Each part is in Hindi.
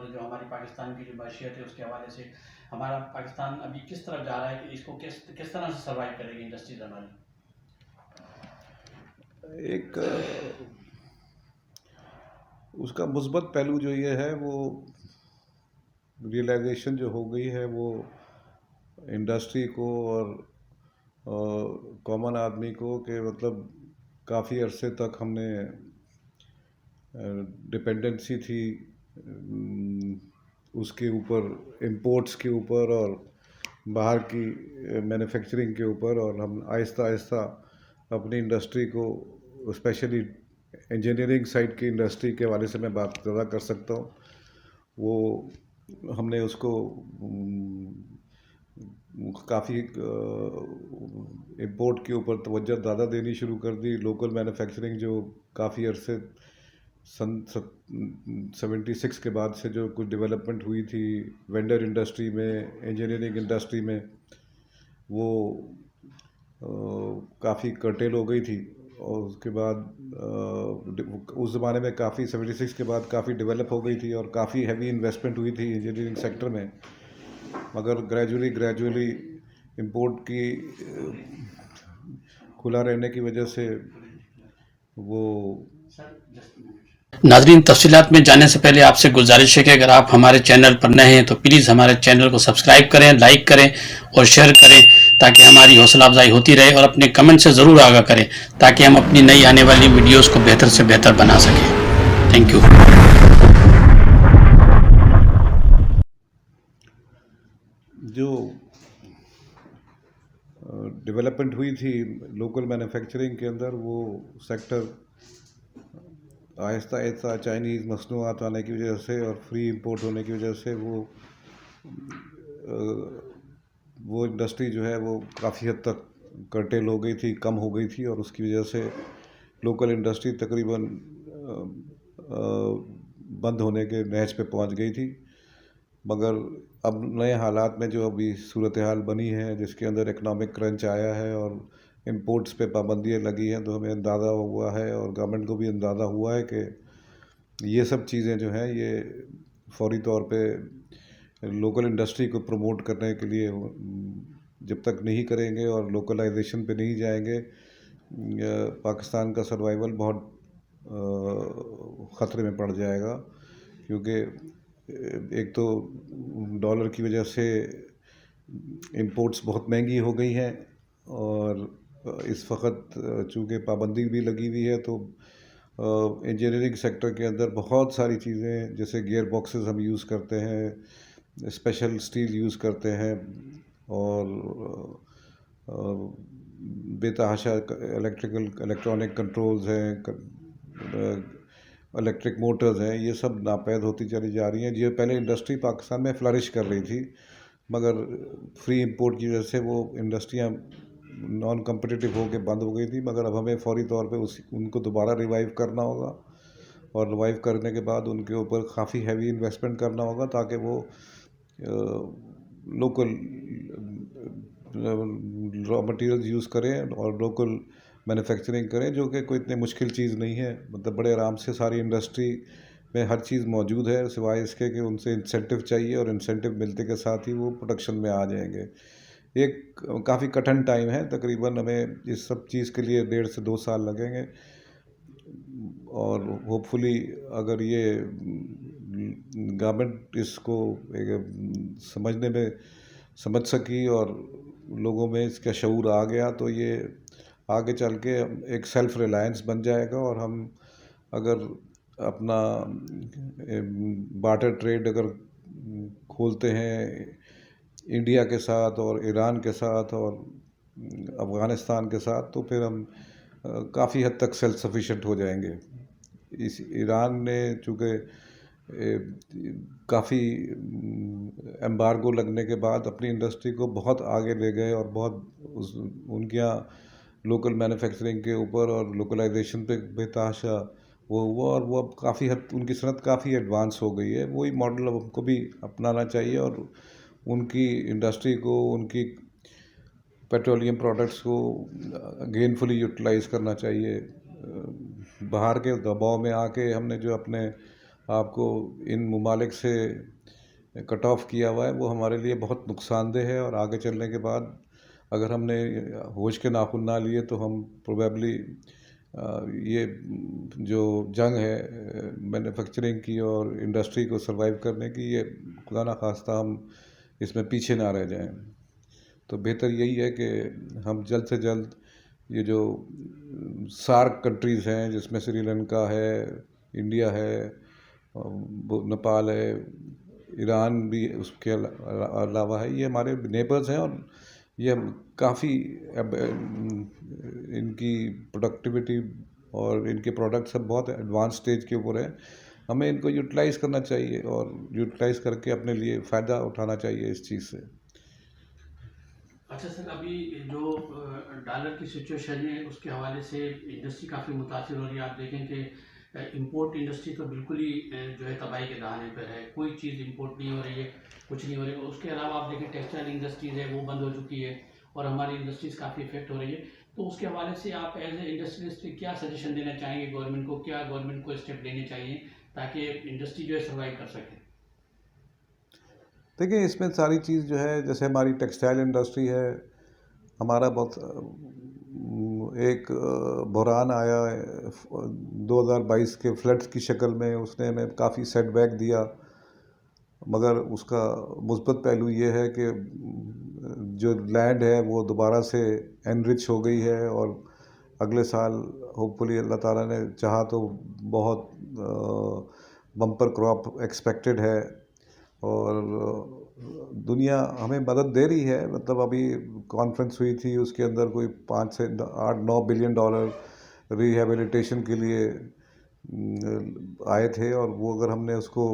और जो हमारी पाकिस्तान की जो मैशियत है उसके हवाले से हमारा पाकिस्तान अभी किस तरफ जा रहा है कि इसको किस तरह से सर्वाइव करेगी इंडस्ट्रीज हमारी? एक उसका मुस्बत पहलू जो ये है वो रियलाइजेशन जो हो गई है वो इंडस्ट्री को और कॉमन आदमी को कि मतलब काफ़ी अरसे तक हमने डिपेंडेंसी थी उसके ऊपर, इंपोर्ट्स के ऊपर और बाहर की मैन्युफैक्चरिंग के ऊपर, और हम आहिस्ता आहिस्ता अपनी इंडस्ट्री को, स्पेशली इंजीनियरिंग साइड की इंडस्ट्री के हवाले से मैं बात ज़्यादा कर सकता हूँ, वो हमने उसको काफ़ी इंपोर्ट के ऊपर तवज्जो ज़्यादा देनी शुरू कर दी। लोकल मैन्युफैक्चरिंग जो काफ़ी अरसे सन 76 के बाद से जो कुछ डेवलपमेंट हुई थी वेंडर इंडस्ट्री में, इंजीनियरिंग इंडस्ट्री में, वो काफ़ी कर्टेल हो गई थी। और उसके बाद उस ज़माने में काफ़ी 76 के बाद काफ़ी डेवलप हो गई थी और काफ़ी हैवी इन्वेस्टमेंट हुई थी इंजीनियरिंग सेक्टर में, मगर ग्रेजुअली इंपोर्ट की खुला रहने की वजह से वो नाजरीन, तफसीलात में जाने से पहले आपसे गुजारिश है कि अगर आप हमारे चैनल पर नए हैं तो प्लीज़ हमारे चैनल को सब्सक्राइब करें, लाइक करें और शेयर करें ताकि हमारी हौसला अफजाई होती रहे, और अपने कमेंट से ज़रूर आगाह करें ताकि हम अपनी नई आने वाली वीडियोज़ को बेहतर से बेहतर बना सकें। Thank you. जो डेवलपमेंट हुई थी लोकल मैन्युफैक्चरिंग के अंदर, वो सेक्टर आहिस्ता आहिस्ता चाइनीज़ मसनूआत आने की वजह से और फ्री इंपोर्ट होने की वजह से वो इंडस्ट्री जो है वो काफ़ी हद तक कर्टेल हो गई थी, कम हो गई थी, और उसकी वजह से लोकल इंडस्ट्री तकरीबन बंद होने के नहज पे पहुंच गई थी। मगर अब नए हालात में जो अभी सूरत हाल बनी है, जिसके अंदर इकनॉमिक क्रंच आया है और इंपोर्ट्स पे पाबंदियाँ लगी हैं, तो हमें अंदाज़ा हुआ है और गवर्नमेंट को भी अंदाज़ा हुआ है कि ये सब चीज़ें जो हैं ये फौरी तौर पे लोकल इंडस्ट्री को प्रमोट करने के लिए जब तक नहीं करेंगे और लोकलाइजेशन पे नहीं जाएंगे, पाकिस्तान का सर्वाइवल बहुत ख़तरे में पड़ जाएगा। क्योंकि एक तो डॉलर की वजह से इंपोर्ट्स बहुत महंगी हो गई हैं, और इस वक्त चूँकि पाबंदी भी लगी हुई है, तो इंजीनियरिंग सेक्टर के अंदर बहुत सारी चीज़ें, जैसे गियर बॉक्सेस हम यूज़ करते हैं, स्पेशल स्टील यूज़ करते हैं, और बेतहाशा इलेक्ट्रॉनिक कंट्रोल्स हैं, इलेक्ट्रिक मोटर्स हैं, ये सब नापैद होती चली जा रही हैं। ये पहले इंडस्ट्री पाकिस्तान में फ्लरिश कर रही थी, मगर फ्री इंपोर्ट की वजह से वो इंडस्ट्रियाँ नॉन कम्पिटिटिव होकर बंद हो गई थी। मगर अब हमें फौरी तौर पे उनको दोबारा रिवाइव करना होगा, और रिवाइव करने के बाद उनके ऊपर काफ़ी हैवी इन्वेस्टमेंट करना होगा ताकि वो लोकल रॉ मटेरियल्स यूज़ करें और लोकल मैन्युफैक्चरिंग करें, जो कि कोई इतनी मुश्किल चीज़ नहीं है। मतलब बड़े आराम से सारी इंडस्ट्री में हर चीज़ मौजूद है, सिवाय इसके कि उनसे इंसेंटिव चाहिए, और इंसेंटिव मिलते के साथ ही वो प्रोडक्शन में आ जाएंगे। एक काफ़ी कठिन टाइम है, तकरीबन हमें इस सब चीज़ के लिए 1.5 से 2 साल लगेंगे, और होपफुली अगर ये गवर्नमेंट इसको समझने में समझ सकी और लोगों में इसका शऊर आ गया, तो ये आगे चल के एक सेल्फ रिलायंस बन जाएगा। और हम अगर अपना बार्टर ट्रेड अगर खोलते हैं इंडिया के साथ और ईरान के साथ और अफ़गानिस्तान के साथ, तो फिर हम काफ़ी हद तक सेल्फ सफिशिएंट हो जाएंगे। इस ईरान ने चूँकि काफ़ी एम्बार्गो लगने के बाद अपनी इंडस्ट्री को बहुत आगे ले गए, और बहुत उनके यहाँ लोकल मैन्युफैक्चरिंग के ऊपर और लोकलाइजेशन पे बेतहाशा वो हुआ, और वो अब काफ़ी हद उनकी सनत काफ़ी एडवांस हो गई है। वही मॉडल अब हमको भी अपनाना चाहिए, और उनकी इंडस्ट्री को, उनकी पेट्रोलियम प्रोडक्ट्स को गेनफुली यूटिलाइज़ करना चाहिए। बाहर के दबाव में आके हमने जो अपने आपको इन ममालिक से कट ऑफ किया हुआ है, वो हमारे लिए बहुत नुकसानदेह है। और आगे चलने के बाद अगर हमने होश के नाखून ना लिए तो हम प्रोबेबली ये जो जंग है मैन्युफैक्चरिंग की और इंडस्ट्री को सरवाइव करने की, ये खुदा ना खास्ता हम इसमें पीछे ना रह जाएं। तो बेहतर यही है कि हम जल्द से जल्द ये जो सार्क कंट्रीज़ हैं, जिसमें श्रीलंका है, इंडिया है, नेपाल है, ईरान भी उसके अलावा है, ये हमारे नेबर्स हैं। और ये काफ़ी इनकी प्रोडक्टिविटी और इनके प्रोडक्ट्स सब बहुत एडवांस स्टेज के ऊपर हैं। हमें इनको यूटिलाइज़ करना चाहिए और यूटिलाइज़ करके अपने लिए फ़ायदा उठाना चाहिए इस चीज़ से। अच्छा सर, अभी जो डॉलर की सिचुएशन है उसके हवाले से इंडस्ट्री काफ़ी मुतासिर हो रही है। आप देखें कि इंपोर्ट इंडस्ट्री तो बिल्कुल ही जो है तबाही के दहाने पर है, कोई चीज़ इंपोर्ट नहीं हो रही है, कुछ नहीं हो रही है। उसके अलावा आप देखें टेक्सटाइल इंडस्ट्रीज़ है वो बंद हो चुकी है और हमारी इंडस्ट्रीज़ काफ़ी इफेक्ट हो रही है। तो उसके हवाले से आप एज ए इंडस्ट्रियलिस्ट क्या सजेशन देना चाहेंगे गवर्नमेंट को, क्या गवर्नमेंट को स्टेप लेने चाहिए ताकि इंडस्ट्री जो है सर्वाइव कर सके? देखिए, इसमें सारी चीज़ जो है, जैसे हमारी टेक्सटाइल इंडस्ट्री है, हमारा बहुत एक बहरान आया है 2022 के फ्लड्स की शक्ल में, उसने हमें काफ़ी सेटबैक दिया। मगर उसका मुस्बत पहलू ये है कि जो लैंड है वो दोबारा से एनरिच हो गई है और अगले साल होपफुली अल्लाह ताला ने चाहा तो बहुत बम्पर क्रॉप एक्सपेक्टेड है। और दुनिया हमें मदद दे रही है। मतलब अभी कॉन्फ्रेंस हुई थी, उसके अंदर कोई 5 से 8-9 बिलियन डॉलर रिहेबिलिटेशन के लिए आए थे। और वो अगर हमने उसको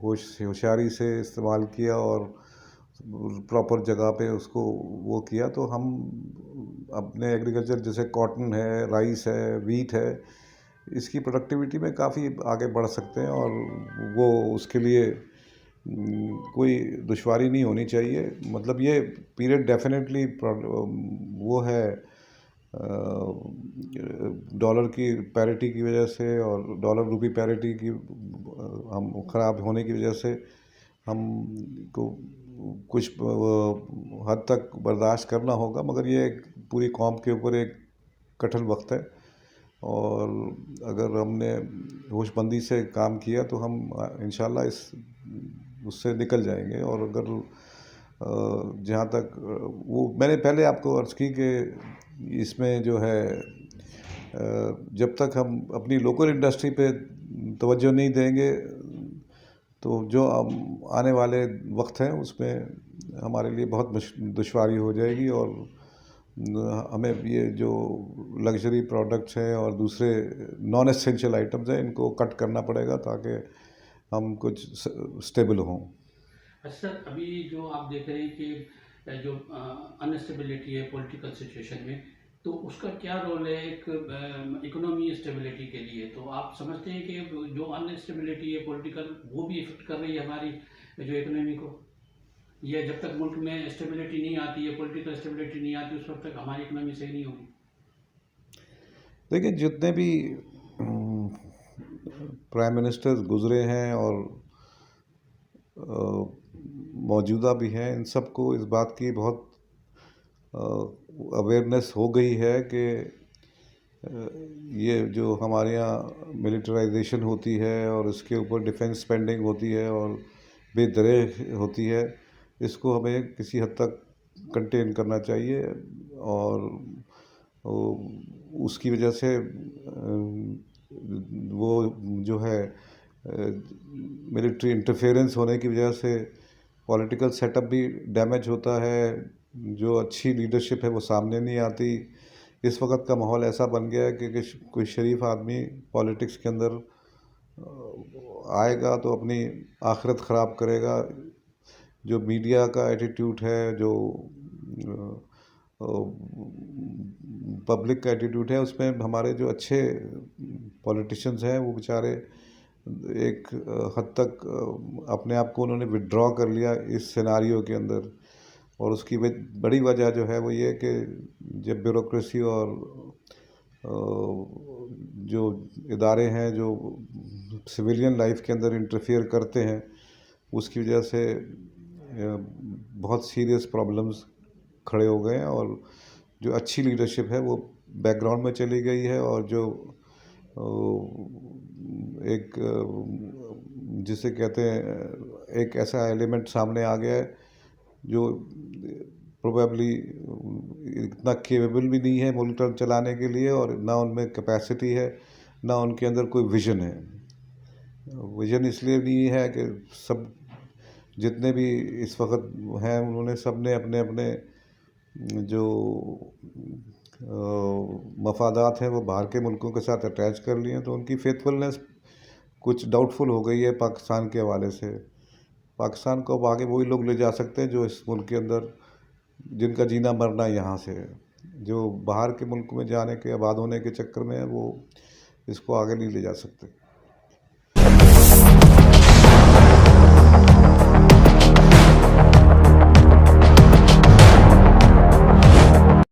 होशियारी से इस्तेमाल किया और प्रॉपर जगह पे उसको वो किया, तो हम अपने एग्रीकल्चर जैसे कॉटन है, राइस है, वीट है, इसकी प्रोडक्टिविटी में काफ़ी आगे बढ़ सकते हैं। और वो उसके लिए कोई दुश्वारी नहीं होनी चाहिए। मतलब ये पीरियड डेफिनेटली वो है डॉलर की पैरिटी की वजह से और डॉलर रूपी पैरिटी की हम ख़राब होने की वजह से हम को कुछ हद तक बर्दाश्त करना होगा। मगर ये एक पूरी कौम के ऊपर एक कठिन वक्त है। और अगर हमने होशमंदी से काम किया तो हम इंशाल्लाह इस उससे निकल जाएंगे। और अगर जहाँ तक वो मैंने पहले आपको अर्ज़ की कि इसमें जो है जब तक हम अपनी लोकल इंडस्ट्री पे तवज्जो नहीं देंगे तो जो आने वाले वक्त हैं उसमें हमारे लिए बहुत दुश्वारी हो जाएगी। और हमें ये जो लग्जरी प्रोडक्ट्स हैं और दूसरे नॉन एसेंशियल आइटम्स हैं, इनको कट करना पड़ेगा ताकि हम कुछ स्टेबल हों। अच्छा सर, अभी जो आप देख रहे हैं कि जो अनस्टेबिलिटी है पॉलिटिकल सिचुएशन में, तो उसका क्या रोल है एक इकोनॉमी स्टेबिलिटी के लिए? तो आप समझते हैं कि जो अनस्टेबिलिटी है पॉलिटिकल, वो भी इफेक्ट कर रही है हमारी जो इकोनॉमी को? या जब तक मुल्क में स्टेबिलिटी नहीं आती है, पॉलिटिकल स्टेबिलिटी नहीं आती, उस वक्त तक हमारी इकोनॉमी सही नहीं होगी? देखिए, जितने भी प्राइम मिनिस्टर्स गुजरे हैं और मौजूदा भी हैं, इन सबको इस बात की बहुत अवेयरनेस हो गई है कि ये जो हमारे यहाँ मिलिटराइजेशन होती है और इसके ऊपर डिफेंस स्पेंडिंग होती है और बेदरेह होती है, इसको हमें किसी हद तक कंटेन करना चाहिए। और उसकी वजह से वो जो है मिलिट्री इंटरफेरेंस होने की वजह से पॉलिटिकल सेटअप भी डैमेज होता है। जो अच्छी लीडरशिप है वो सामने नहीं आती। इस वक्त का माहौल ऐसा बन गया है कि कोई शरीफ आदमी पॉलिटिक्स के अंदर आएगा तो अपनी आखिरत ख़राब करेगा। जो मीडिया का एटीट्यूड है, जो पब्लिक का एटीट्यूड है, उसमें हमारे जो अच्छे पॉलिटिशियंस हैं वो बेचारे एक हद तक अपने आप को उन्होंने विड्रॉ कर लिया इस सिनारियो के अंदर। और उसकी बड़ी वजह जो है वो ये कि जब ब्यूरोक्रेसी और जो इदारे हैं जो सिविलियन लाइफ के अंदर इंटरफेयर करते हैं, उसकी वजह से बहुत सीरियस प्रॉब्लम्स खड़े हो गए हैं। और जो अच्छी लीडरशिप है वो बैकग्राउंड में चली गई है, और जो एक जिसे कहते हैं एक ऐसा एलिमेंट सामने आ गया है जो प्रोबेबली इतना केपेबल भी नहीं है मुल्क चलाने के लिए, और ना उनमें कैपेसिटी है, ना उनके अंदर कोई विजन है। विजन इसलिए नहीं है कि सब जितने भी इस वक्त हैं उन्होंने सब ने अपने अपने जो मफादात हैं वो बाहर के मुल्कों के साथ अटैच कर लिए हैं, तो उनकी फेथफुलनेस कुछ डाउटफुल हो गई है पाकिस्तान के हवाले से। पाकिस्तान को अब आगे वही लोग ले जा सकते हैं जो इस मुल्क के अंदर जिनका जीना मरना यहाँ से है। जो बाहर के मुल्क में जाने के आबाद होने के चक्कर में है वो इसको आगे नहीं ले जा सकते।